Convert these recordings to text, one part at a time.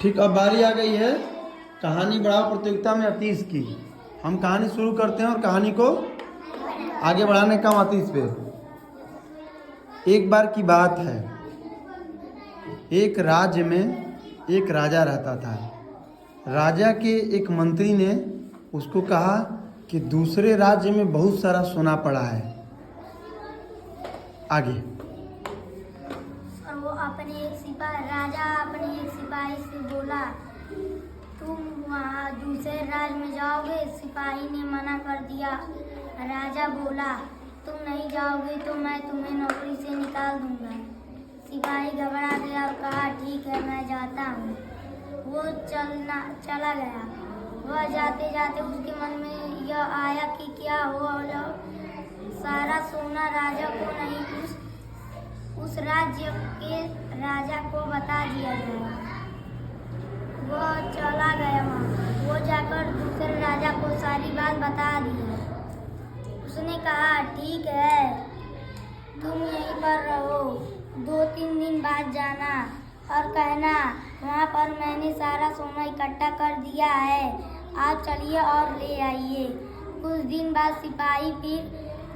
ठीक, अब बारी आ गई है कहानी बढ़ाओ प्रतियोगिता में अतीश की। हम कहानी शुरू करते हैं और कहानी को आगे बढ़ाने का अतीश पे। एक बार की बात है, एक राज्य में एक राजा रहता था। राजा के एक मंत्री ने उसको कहा कि दूसरे राज्य में बहुत सारा सोना पड़ा है। आगे। राजा अपने एक सिपाही से बोला, तुम वहाँ दूसरे राज्य में जाओगे। सिपाही ने मना कर दिया। राजा बोला, तुम नहीं जाओगे तो मैं तुम्हें नौकरी से निकाल दूंगा। सिपाही घबरा गया और कहा, ठीक है मैं जाता हूँ। वो चला गया। वह जाते जाते उसके मन में यह आया कि क्या हुआ सारा सोना राजा को नहीं उस राज्य के राजा को बता दिया जाए। वह चला गया वहाँ। वो जाकर दूसरे राजा को सारी बात बता दी। उसने कहा, ठीक है तुम यहीं पर रहो, 2-3 दिन बाद जाना और कहना वहाँ पर मैंने सारा सोना इकट्ठा कर दिया है, आप चलिए और ले आइए। कुछ दिन बाद सिपाही फिर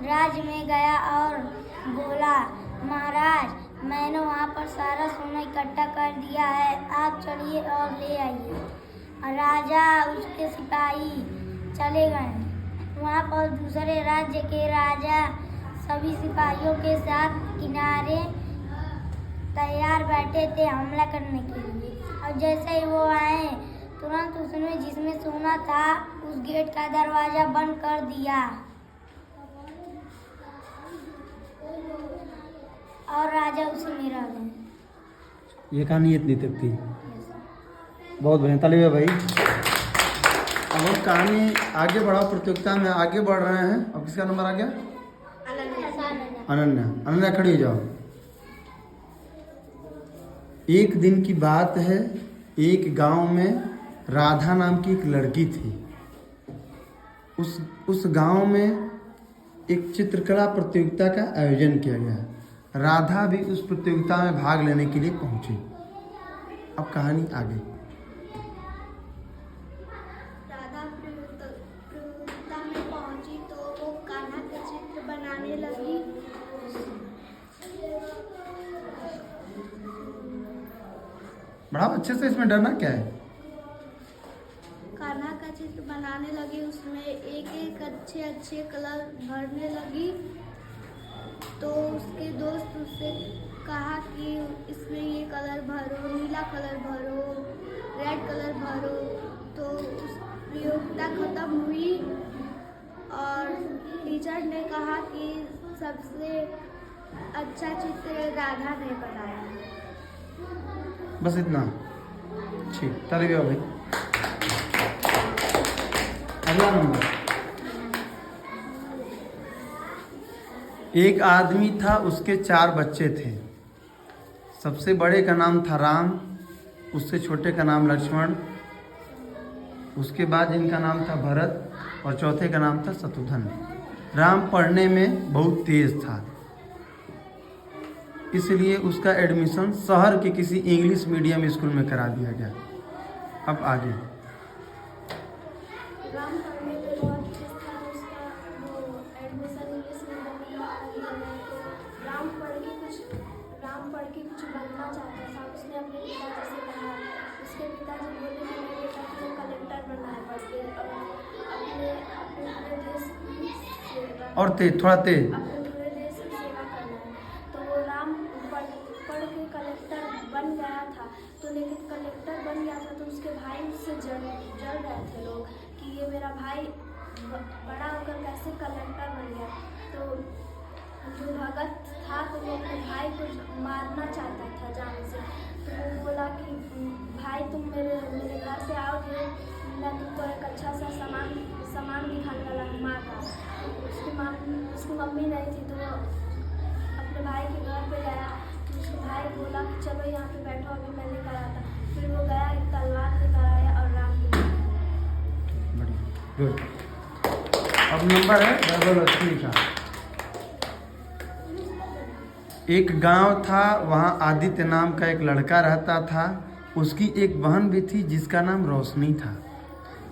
राज्य में गया और बोला, महाराज मैंने वहाँ पर सारा सोना इकट्ठा कर दिया है, आप चलिए और ले आइए। राजा उसके सिपाही चले गए। वहाँ पर दूसरे राज्य के राजा सभी सिपाहियों के साथ किनारे तैयार बैठे थे हमला करने के लिए। और जैसे ही वो आए तुरंत उसने जिसमें सोना था उस गेट का दरवाजा बंद कर दिया और राजा उसमें रह गए। ये कहानी इतनी तक थी। बहुत बढ़िया, तालियां भाई। अब हम कहानी आगे बढ़ाओ प्रतियोगिता में आगे बढ़ रहे हैं। अब किसका नंबर आ गया? अनन्या। अनन्या खड़ी हो जाओ। एक दिन की बात है, एक गांव में राधा नाम की एक लड़की थी। उस गांव में एक चित्रकला प्रतियोगिता का आयोजन किया गया। राधा भी उस प्रतियोगिता में भाग लेने के लिए पहुंची। अब कहानी आगे। राधा प्रतियोगिता में पहुंची तो वो कान्हा का चित्र बनाने लगी। बड़ा अच्छे से, इसमें डरना क्या है? कान्हा का चित्र बनाने लगी, उसमें एक एक अच्छे कलर भरने लगी। तो उसके दोस्त उससे कहा कि इसमें ये कलर भरो, नीला कलर भरो, रेड कलर भरो। तो उस प्रतियोगिता खत्म हुई और टीचर ने कहा कि सबसे अच्छा चित्र राधा ने बनाया। बस इतना? ठीक, तालियां भाई। अगला नंबर। एक आदमी था, उसके 4 बच्चे थे। सबसे बड़े का नाम था राम, उससे छोटे का नाम लक्ष्मण, उसके बाद जिनका नाम था भरत और चौथे का नाम था शत्रुघ्न। राम पढ़ने में बहुत तेज था, इसलिए उसका एडमिशन शहर के किसी इंग्लिश मीडियम स्कूल में करा दिया गया। अब आगे। राम पढ़ने में बहुत तेज था, उसका वो एडमिशन इंग्लिश मीडियम में करा दिया गया। तो राम पढ़ के कुछ बनना चाहता था। उसने अपने पिताजी से कहा। उसके पिताजी बोले कि मेरे बेटा को कलेक्टर बनना है, अपने देश की सेवा और तेज, थोड़ा तेज। अपने पूरे देश की सेवा करना है। तो वो राम पढ़ के कलेक्टर बन गया था। तो लेकिन कलेक्टर बन गया था तो उसके भाई उससे जल रहे थे लोग कि ये मेरा भाई बड़ा होकर कैसे कलेक्टर बन गया। तो जो भगत था तो वो अपने भाई को मारना चाहता था जान से। तो वो बोला कि भाई तुम मेरे घर से आओगे, मैं तुमको एक अच्छा सा सामान दिखाने वाला हूँ माँ का। उसकी मम्मी नहीं थी तो वो अपने भाई के घर पे गया। तो उसके भाई बोला कि चलो यहाँ पे बैठो, अभी मैं लेकर आता। फिर वो गया, एक तलवार लेकर आया और राम को गुड। अब नंबर है डबल लक्ष्मी का। एक गांव था, वहाँ आदित्य नाम का एक लड़का रहता था। उसकी एक बहन भी थी जिसका नाम रोशनी था।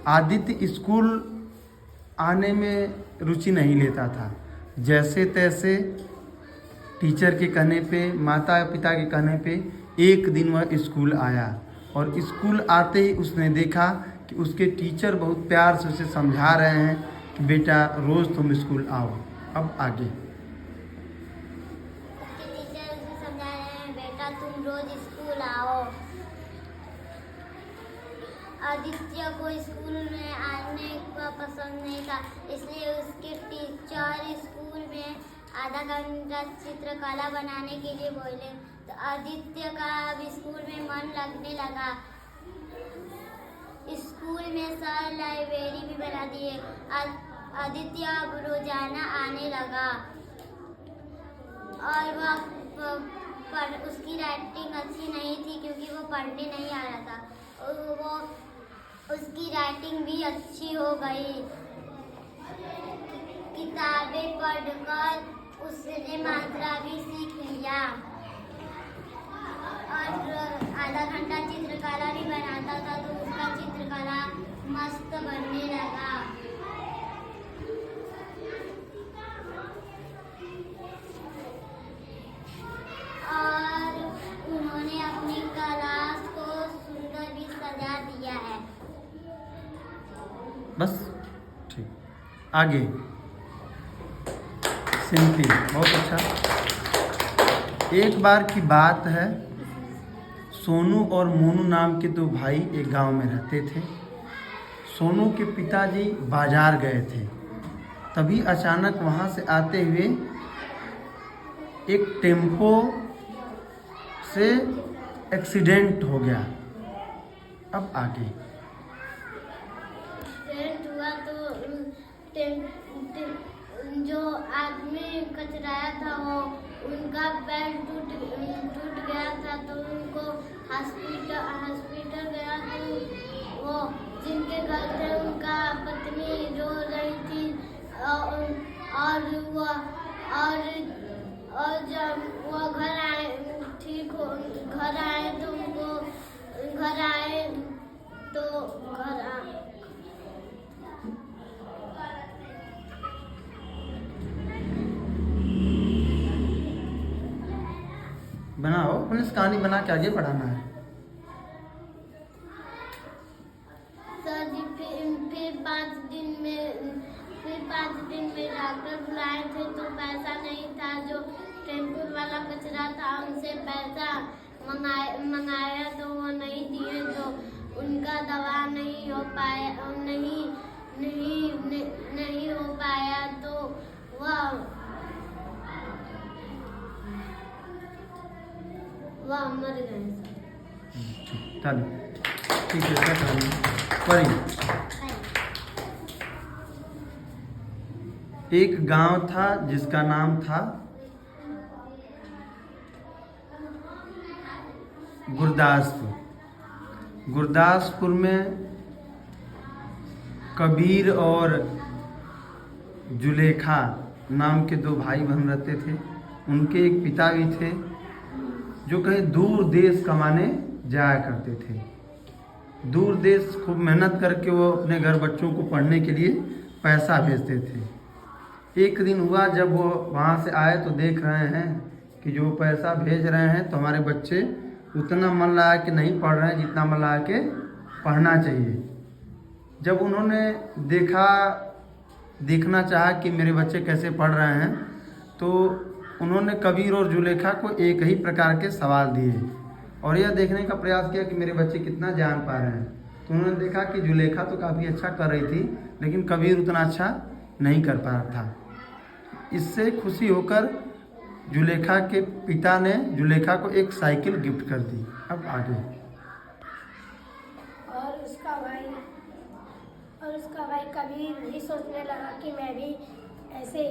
आदित्य स्कूल आने में रुचि नहीं लेता था। जैसे तैसे टीचर के कहने पे, माता पिता के कहने पे एक दिन वह स्कूल आया और स्कूल आते ही उसने देखा कि उसके टीचर बहुत प्यार से उसे समझा रहे हैं कि बेटा रोज़ तुम स्कूल आओ। अब आगे उसके टीचर उसे समझा रहे हैं, बेटा तुम रोज स्कूल आओ। आदित्य को स्कूल में आने का पसंद नहीं था, इसलिए उसके टीचर स्कूल में आधा घंटा चित्रकला बनाने के लिए बोले। तो आदित्य का अब स्कूल में मन लगने लगा। स्कूल में सर लाइब्रेरी भी बना दिए। आदित्य अब रोजाना आने लगा और वह उसकी राइटिंग अच्छी नहीं थी क्योंकि वो पढ़ने नहीं आ रहा था। और वो उसकी राइटिंग भी अच्छी हो गई। किताबें पढ़कर उसने मात्रा भी सीख लिया और आधा घंटा चित्रकला भी बनाता था तो उसका चित्रकला मस्त बनने लगा। और उन्होंने अपनी क्लास को सुंदर भी सजा दिया है। बस ठीक, आगे सिंपल, बहुत अच्छा। एक बार की बात है, सोनू और मोनू नाम के दो भाई एक गांव में रहते थे। सोनू के पिताजी बाजार गए थे, तभी अचानक वहां से आते हुए एक टेम्पो से एक्सीडेंट हो गया। अब आगे एक्सीडेंट हुआ तो जो आदमी कचराया था वो उनका पैर टूट गया था तो उनको हॉस्पिटल गया तो वो जिनके घर थे उनका पत्नी रो रही थी और जब वो घर आए बनाओ, अपनी कहानी बना के आगे बढ़ाना है। सर जी फिर 5 दिन में डॉक्टर बुलाए थे तो पैसा नहीं था। जो टेम्पो वाला कचरा था उनसे पैसा मंगाया तो वो नहीं दिए तो उनका दवा नहीं हो पाया नहीं हो पाया तो वह मर गए। चलो ठीक है, क्या कहानी पढ़ी। एक गांव था जिसका नाम था गुरदासपुर। गुरदासपुर में कबीर और जुलेखा नाम के दो भाई बहन रहते थे। उनके एक पिता भी थे जो कहीं दूर देश कमाने जाया करते थे। दूर देश खूब मेहनत करके वो अपने घर बच्चों को पढ़ने के लिए पैसा भेजते थे। एक दिन हुआ जब वो वहाँ से आए तो देख रहे हैं कि जो पैसा भेज रहे हैं तो हमारे बच्चे उतना मन लगा के नहीं पढ़ रहे हैं जितना मन लगा के पढ़ना चाहिए। जब उन्होंने देखना चाहा कि मेरे बच्चे कैसे पढ़ रहे हैं तो उन्होंने कबीर और जुलेखा को एक ही प्रकार के सवाल दिए और यह देखने का प्रयास किया कि मेरे बच्चे कितना जान पा रहे हैं। तो उन्होंने देखा कि जुलेखा तो काफ़ी अच्छा कर रही थी लेकिन कबीर उतना अच्छा नहीं कर पा रहा था। इससे खुशी होकर जुलेखा के पिता ने जुलेखा को एक साइकिल गिफ्ट कर दी। अब आगे और उसका भाई कबीर भी सोचने लगा कि मैं भी ऐसे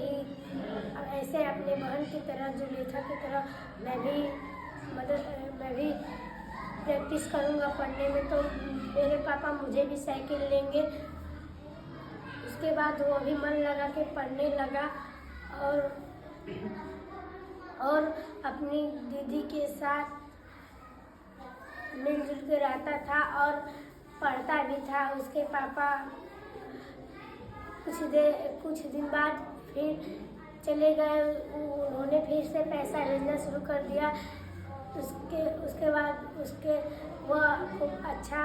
अपने बहन की तरह जुलेखा की तरह मैं भी प्रैक्टिस करूँगा पढ़ने में तो मेरे पापा मुझे भी साइकिल लेंगे। उसके बाद वो भी मन लगा के पढ़ने लगा और अपनी दीदी के साथ मिलजुल के रहता था और पढ़ता भी था। उसके पापा कुछ दिन बाद फिर चले गए। उन्होंने फिर से पैसा भेजना शुरू कर दिया। उसके बाद वह खूब अच्छा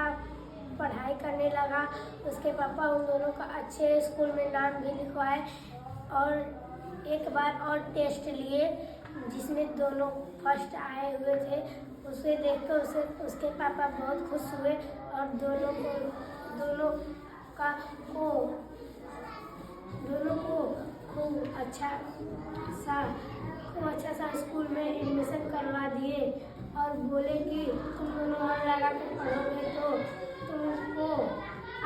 पढ़ाई करने लगा। उसके पापा उन दोनों का अच्छे स्कूल में नाम भी लिखवाए और एक बार और टेस्ट लिए जिसमें दोनों फर्स्ट आए हुए थे। उसे देखकर उसके पापा बहुत खुश हुए और दोनों को खूब अच्छा सा स्कूल में एडमिशन करवा दिए और बोले कि तुम दोनों मन लगा कर पढ़ोगे तो तुमको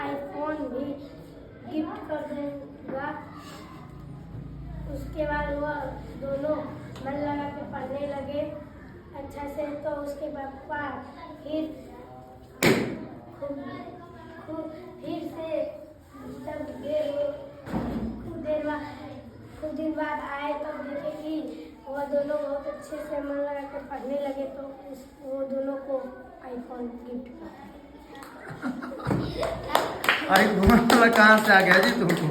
आईफोन भी गिफ्ट कर दूंगा। उसके बाद वह दोनों मन लगा के पढ़ने लगे अच्छा से। तो उसके पापा फिर से कुछ दिन बाद आए तो देखे कि वह दोनों बहुत अच्छे से मन लगा कर पढ़ने लगे तो वो दोनों को आईफोन गिफ्ट कर। आईफोन वाला कहाँ से आ गया जी तुमको?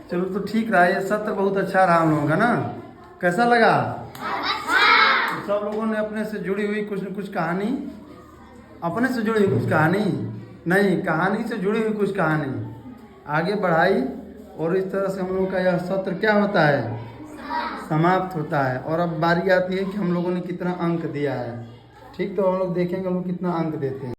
चलो तो ठीक रहा, ये सत्र बहुत अच्छा रहा हम लोगों का ना। कैसा लगा? तो सब लोगों ने अपने से जुड़ी हुई कुछ न कुछ कहानी, अपने से जुड़ी हुई कुछ कहानी नहीं, कहानी से जुड़ी हुई कुछ कहानी आगे बढ़ाई और इस तरह से हम लोगों का यह सत्र क्या होता है, समाप्त होता है। और अब बारी आती है कि हम लोगों ने कितना अंक दिया है। ठीक, तो हम लोग देखेंगे हम लोग कितना अंक देते हैं।